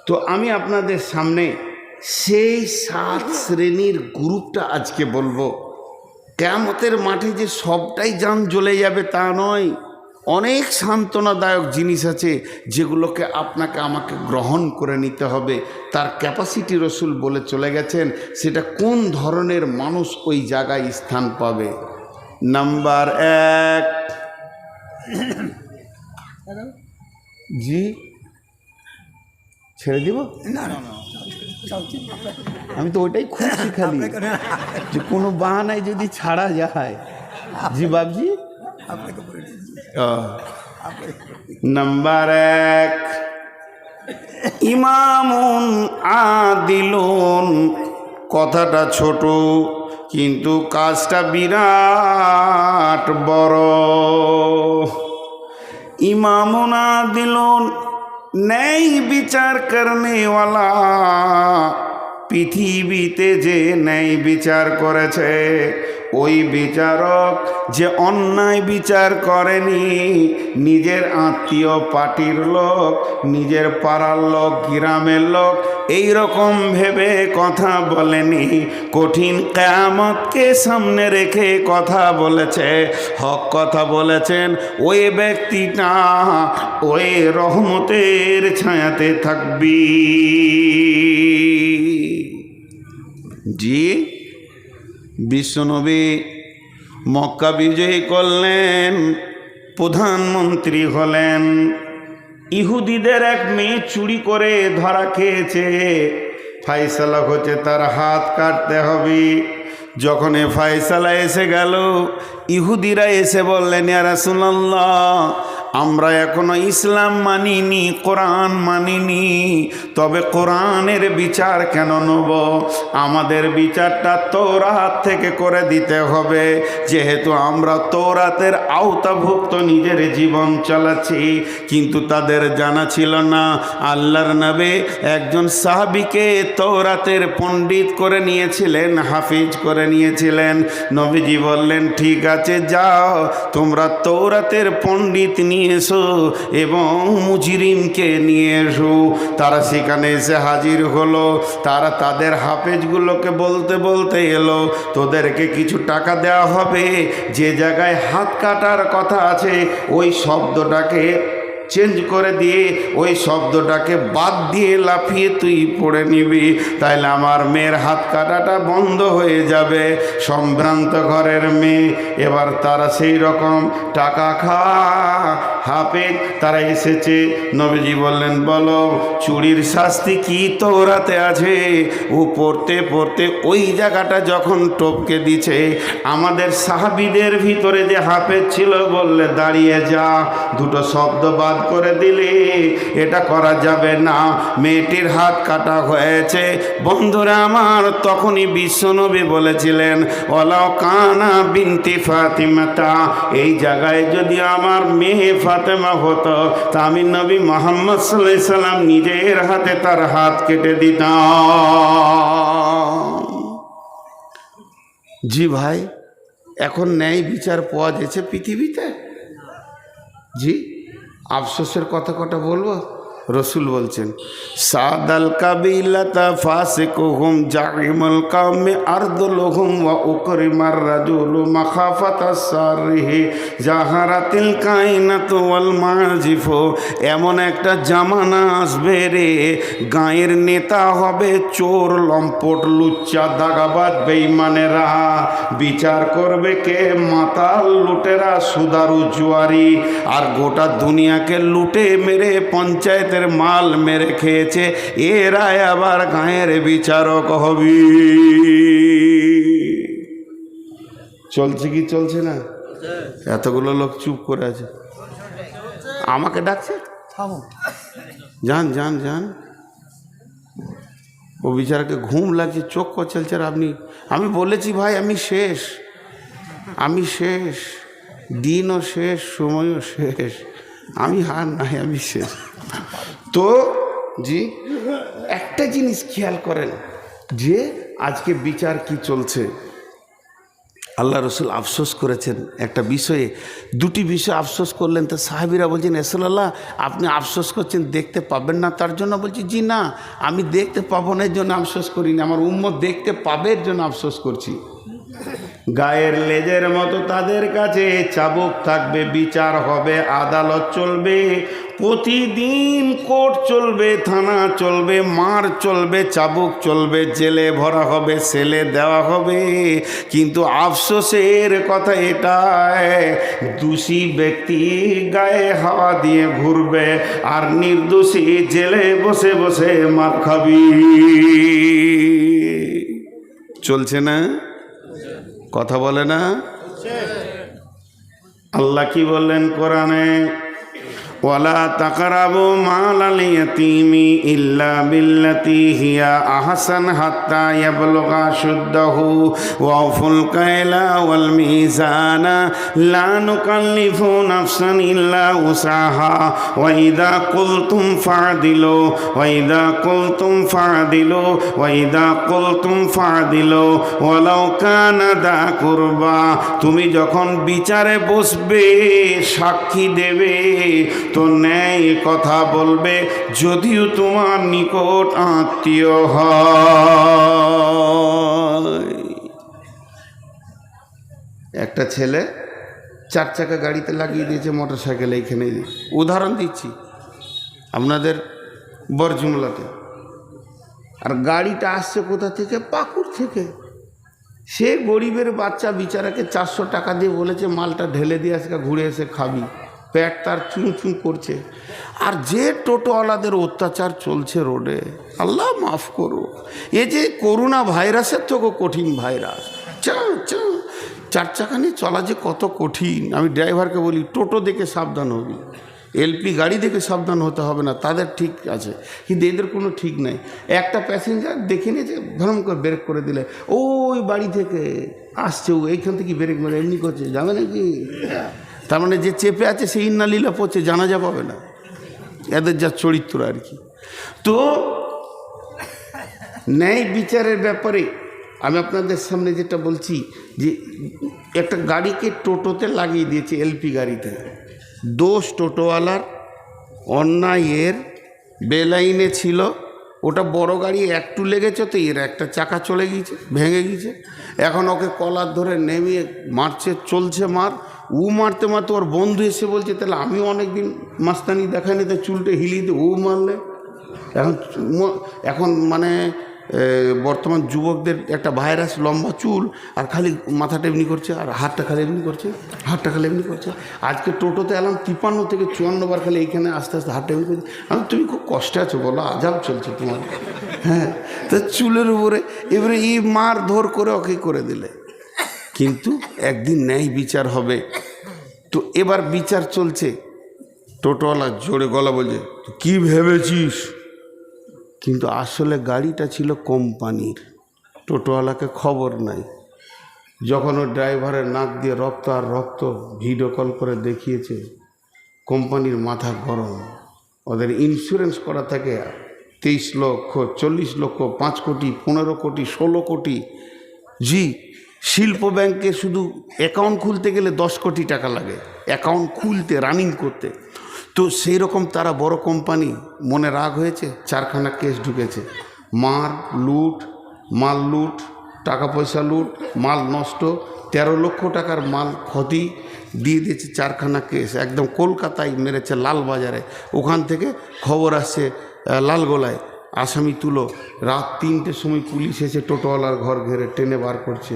তো আমি আপনাদের সামনে সেই 7 শ্রেণীর গ্রুপটা আজকে বলবো। কিয়ামতের মাঠে যে সবটাই জান জ্বলে যাবে তা নয়, অনেক সান্ত্বনাদায়ক জিনিস আছে যেগুলোকে আপনাকে আমাকে গ্রহণ করে নিতে হবে। তার ক্যাপাসিটি রসুল বলে চলে গেছেন, সেটা কোন ধরনের মানুষ ওই জায়গায় স্থান পাবে। নাম্বার 1, জি ছেড়ে দিব না, আমি তো ওইটাই খুঁজছি খালি যে কোনো বাহানায় যদি ছাড়া যায়। জি বাবজি, নাম্বার 1, ইমামুন আদিলুন। কথাটা ছোট কিন্তু কাজটা বিরাট বড়। ইমামুন আদিলুন, ন্যায় বিচার করনেওয়ালা। পৃথিবীতে যে ন্যায় বিচার করেছে ওই বিচারক যে অন্যায় বিচার করেনি, নিজের আত্মীয় পার্টির লোক, নিজের পাড়ার লোক, গ্রামের লোক এই রকম ভেবে কথা বলেনি, কঠিন কিয়ামতকে সামনে রেখে কথা বলেছে, হক কথা বলেছেন, ওই ব্যক্তিটা ওই রহমতের ছায়াতে থাকবি। জি, বিশ্বনবী মক্কা বিজয়ী করলেন, প্রধানমন্ত্রী হলেন। ইহুদিদের এক মেয়ে চুরি করে ধরা খেয়েছে, ফায়সালা হচ্ছে তার হাত কাটতে হবে। যখন এ ফায়সালা এসে গেল, ইহুদিরা এসে বললেন, ইয়া রাসূলুল্লাহ, আমরা এখনো ইসলাম মানিনি, কোরআন মানিনি, তবে কোরআনের বিচার কেন নেব? আমাদের বিচারটা তৌরাত থেকে করে দিতে হবে, যেহেতু আমরা তৌরাতের আওতাভুক্ত নিজের জীবন চালাচ্ছি। কিন্তু তাদের জানা ছিল না আল্লাহর নবী একজন সাহাবীকে তৌরাতের পণ্ডিত করে নিয়েছিলেন, হাফিজ করে নিয়েছিলেন। নবীজি বললেন, ঠিক আছে, যাও তোমরা তৌরাতের পণ্ডিত নিয়ে এসো এবং মুজরিমকে নিয়ে এসো। তারা সেখানে এসে হাজির হলো। তারা তাদের হাফেজগুলোকে বলতে বলতে এলো, তোদেরকে কিছু টাকা দেওয়া হবে, যে জায়গায় হাত কাটার কথা আছে ওই শব্দটাকে চেঞ্জ করে দিয়ে ওই শব্দটাকে বাদ দিয়ে লাফিয়ে তুই পড়ে নিবি, তাইলে আমার মেয়ের হাত কাটাটা বন্ধ হয়ে যাবে। সম্ভ্রান্ত ঘরের মেয়ে। এবার তারা সেই রকম টাকা হাফেজ তারা এসেছে। নবীজি বললেন, বলো চুরির শাস্তি কি তৌরাতে আছে? ও পড়তে পড়তে ওই জায়গাটা যখন টপকে দিছে, আমাদের সাহাবীদের ভিতরে যে হাফেজ ছিল বললে, দাঁড়িয়ে যা, দুটো শব্দ বাদ করে দিলে এটা করা যাবে না, মেয়েটির হাত কাটা হয়েছে। বন্ধুরা আমার, তখনই বিশ্বনবী বলেছিলেন, ওয়ালাউ কানা বিনতি ফাতিমাতা, এই জায়গায় যদি আমার মেয়ে ফাতেমা হতো তা আমি নবী মুহাম্মদ সাল্লাল্লাহু আলাইহি সাল্লাম নিজের হাতে তার হাত কেটে দিতাম। জি ভাই, এখন ন্যায় বিচার পাওয়া যাচ্ছে পৃথিবীতে? জি, আফসোসের কথা কটা বলবো। রসুল বলছেন, সাদাল কাবিলাতা ফাসিকুহুম জাইমুল কওমি আরদুলহুম ওয়া উকরিমার রাজুলু মাখাফাতাস সারহি জাহারাতিল কায়নাতু ওয়াল মাজিফু। এমন একটা জামানা আসবে রে, গায়ের নেতা হবে চোর, লম্পট, লুচ্চা, দাগাবাজ, বেঈমানেরা। বিচার করবে কে? মাতাল, লুটেরা, সুদারু, জুয়ারি। আর গোটা দুনিয়াকে লুটে মেরে পঞ্চায়েতের মাল মেরে খেয়েছে, এরাই আবার গায়ের বিচারক হবে। চলছে কি চলছে না? এতগুলো লোক চুপ করে আছে, আমাকে ডাকছে, যান যান যান। ও বিচারকে ঘুম লাগছে, চোখ কচলছে। আপনি, আমি বলেছি ভাই আমি শেষ, আমি শেষ, দিনও শেষ, সময়ও শেষ, আমি হার নাই, আমি শেষ। তো জি, একটা জিনিস খেয়াল করেন যে আজকে বিচার কি চলছে। আল্লাহ রসুল আফসোস করেছেন একটা বিষয়ে, দুটি বিষয় আফসোস করলেন। তো সাহাবীরা বলছেন, রাসূলুল্লাহ আপনি আফসোস করছেন দেখতে পাবেন না তার জন্য? বলছি জি না, আমি দেখতে পাবো না এর জন্য আফসোস করিনি, আমার উম্মত দেখতে পাবে এর জন্য আফসোস করছি। গায়ের লেজের মতো তাদের কাছে চাবুক থাকবে, বিচার হবে, আদালত চলবে, প্রতিদিন কোর্ট চলবে, থানা চলবে, মার চলবে, চাবুক চলবে, জেলে ভরা হবে, সেলে দেওয়া হবে। কিন্তু আফসোসের কথা এটাই, দোষী ব্যক্তি গায়ে হাওয়া দিয়ে ঘুরবে আর নির্দোষী জেলে বসে বসে মার খাবি। চলছে না? কথা বলে না? আল্লাহ কি বললেন কোরআনে? ওয়ালা তাকরাবু মালাল ইয়াতীমি ইল্লা বিল্লাতী হিয়া আহসান হাত্তা ইয়াবলুগা শুদ্দাহু ওয়াউফুল কায়লা ওয়াল মিজানা লা নুকাল্লিফু নাফসান ইল্লা উসাহা ওয়া ইযা কুলতুম ফা'দিলু ওয়া ইযা কুলতুম ফা'দিলু ওয়া ইযা কুলতুম ফা'দিলু ওয়ালাউ কানা দা কুরবা। তুমি যখন বিচারে বসবে, সাক্ষী দেবে, তো ন্যায় কথা বলবে, যদিও তোমার নিকট আত্মীয় হয়। একটা ছেলে 4 চাকা গাড়িতে লাগিয়ে দিয়েছে মোটর সাইকেল, এইখানে উদাহরণ দিচ্ছি আপনাদের বরজুমলাতে, আর গাড়িটা আসছে কোথা থেকে? পাকুড় থেকে। সে গরিবের বাচ্চা বিচারাকে 400 টাকা দিয়ে বলেছে মালটা ঢেলে দিয়ে আজকে ঘুরে এসে খাবি, পেট তার চুঁ চুঁ করছে। আর যে টোটোওয়ালাদের অত্যাচার চলছে রোডে, আল্লাহ মাফ করো, এ যে করোনা ভাইরাসের থেকেও কঠিন ভাইরাস। 4 চাকা নিয়ে চলা যে কত কঠিন। আমি ড্রাইভারকে বলি টোটো দেখে সাবধান হবি, এলপি গাড়ি দেখে সাবধান হতে হবে না, তাদের ঠিক আছে, কিন্তু এদের কোনো ঠিক নাই। একটা প্যাসেঞ্জার দেখে নিয়েছে, ভ্রম করে ব্রেক করে দিলে, ওই বাড়ি থেকে আসছে, ও এইখান থেকে ব্রেক মেরে এমনি করছে, যাবে নাকি? তার মানে যে চেপে আছে সেই ইন্নালীলা পড়ছে, জানাজা পাবে না, এদের যা চরিত্র আর কি। তো ন্যায় বিচারের ব্যাপারে আমি আপনাদের সামনে যেটা বলছি, যে একটা গাড়িকে টোটোতে লাগিয়ে দিয়েছে, এলপি গাড়িতে। দোষ টোটোওয়ালার, অন্যায়ের, বেলাইনে ছিল, ওটা বড় গাড়ি একটু লেগেছে, তো এর একটা চাকা চলে গিয়েছে, ভেঙে গিয়েছে। এখন ওকে কলার ধরে নেমে মারছে, চলছে মার। ও মারতে মারতে ওর বন্ধু এসে বলছে, তাহলে আমিও অনেকদিন মাস্তানি দেখাইনি, তো চুলটা হিলিয়ে দিয়ে ও মারলে। এখন মানে বর্তমান যুবকদের একটা ভাইরাস, লম্বা চুল আর খালি মাথাটা এমনি করছে, আর হাতটা খালি এমনি করছে, হাতটা খালি এমনি করছে। আজকে টোটোতে এলাম 53 থেকে 54 বার খালি এইখানে আস্তে আস্তে হাতটা এমনি করছে। আমি, তুমি খুব কষ্টে আছো বলো, আজাব চলছে তোমার। হ্যাঁ, তো চুলের উপরে এবারে এই মার ধর করে ওকে করে দিলে। কিন্তু একদিন ন্যায় বিচার হবে। তো এবার বিচার চলছে, টোটোওয়ালা জোরে গলা বলছে, কি ভেবেছিস? কিন্তু আসলে গাড়িটা ছিল কোম্পানির, টোটোওয়ালাকে খবর নাই। যখন ওর ড্রাইভারের নাক দিয়ে রক্ত আর রক্ত, ভিডিও কল করে দেখিয়েছে, কোম্পানির মাথা গরম। ওদের ইন্স্যুরেন্স করা থাকে 23 লক্ষ, 40 লক্ষ, 5 কোটি, 15 কোটি, 16 কোটি। জি, শিল্প ব্যাংকে শুধু অ্যাকাউন্ট খুলতে গেলে 10 কোটি টাকা লাগে, অ্যাকাউন্ট খুলতে, রানিং করতে। তো সেই রকম তারা বড় কোম্পানি, মনে রাগ হয়েছে, 4খানা কেস ঢুকেছে, মার লুট, মাল লুট, টাকা পয়সা লুট, মাল নষ্ট, 13 লক্ষ টাকার মাল ক্ষতি দিয়ে দিয়েছে, 4খানা কেস। একদম কলকাতায় মেরেছে, লালবাজারে। ওখান থেকে খবর আসছে লালগোলায়, আসামি তুলো। রাত 3টের সময় পুলিশ এসে টোটোওয়ালার ঘর ঘেরে টেনে বার করছে।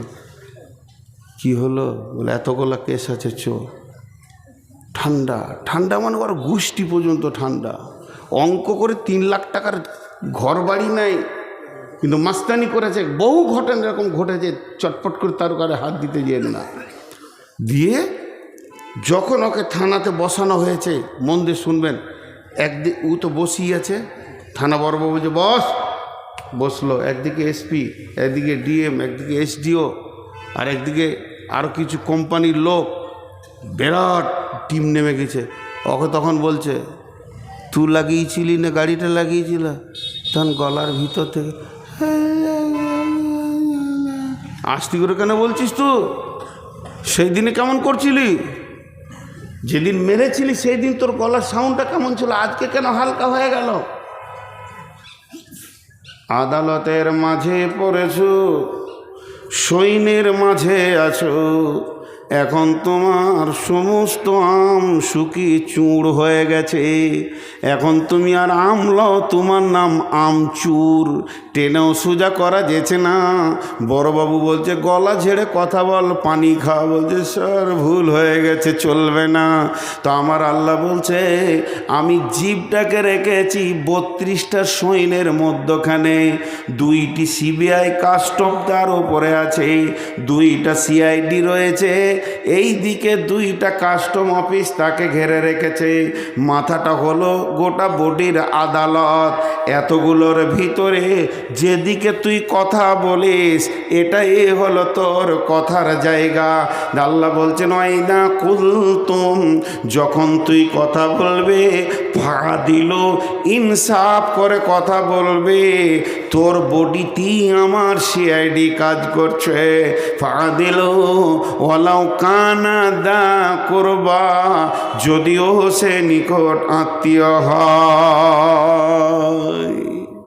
কি হলো? বলে এতগুলা কেস আছে, চোর। ঠান্ডা, ঠান্ডা মানে ওর গোষ্ঠী পর্যন্ত ঠান্ডা। অঙ্ক করে 3 লাখ টাকার ঘর বাড়ি নাই, কিন্তু মাস্তানি করেছে। বহু ঘটনা এরকম ঘটেছে, চটপট করে তার গায়ে হাত দিতে যেন না। দিয়ে যখন ওকে থানাতে বসানো হয়েছে, মন দিয়ে শুনবেন, একদিন ও তো বসিয়ে আছে, থানা বড়বাবু যে বস, বসলো। একদিকে এসপি, একদিকে ডিএম, একদিকে এসডিও, আর একদিকে আরও কিছু কোম্পানির লোক, বিরাট টিম নেমে গেছে। ওকে তখন বলছে, তুই লাগিয়েছিলি না গাড়িটা লাগিয়েছিল? তখন গলার ভিতর থেকে, আস্তি করে কেন বলছিস তুই? সেই দিনে কেমন করছিলি? যেদিন মেরেছিলি সেই দিন তোর গলার সাউন্ডটা কেমন ছিল, আজকে কেন হালকা হয়ে গেল? আদালতের মাঝে পড়েছো, সৈন্যের মাঝে আছো, এখন তোমার সমস্ত আম শুকিয়ে চূড় হয়ে গেছে। এখন তুমি আর আম লও, তোমার নাম আমচুর। টেনেও সোজা করা যেছে না। বড়বাবু বলছে গলা ঝেড়ে কথা বল, পানি খা। বলছে স্যার ভুল হয়ে গেছে, চলবে না। তো আমার আল্লাহ বলছে আমি জিভটাকে রেখেছি 32টা সৈন্যের মধ্যখানে। 2টি সিবিআই কাস্টম তার ওপরে আছে, 2টা সিআইডি রয়েছে, এই দিকে 2টা কাস্টম অফিস তাকে ঘেরে রেখেছে। মাথাটা হলো গোটা বডির আদালত। এতগুলোর ভিতরে যেদিকে তুই কথা বলিস এটাই হলো তোর কথার জায়গা। আল্লাহ বলছেন ওয়াইদা কুলতুম, যখন তুই কথা বলবে ফাদিল, ইনসাফ করে কথা বলবে। তোর বডিতেই আমার সিআইডি কাজ করছে। ফাদিল ওয়ালাউ কানা দা কুরবা, যদিও সে নিকট আত্মীয় হয়।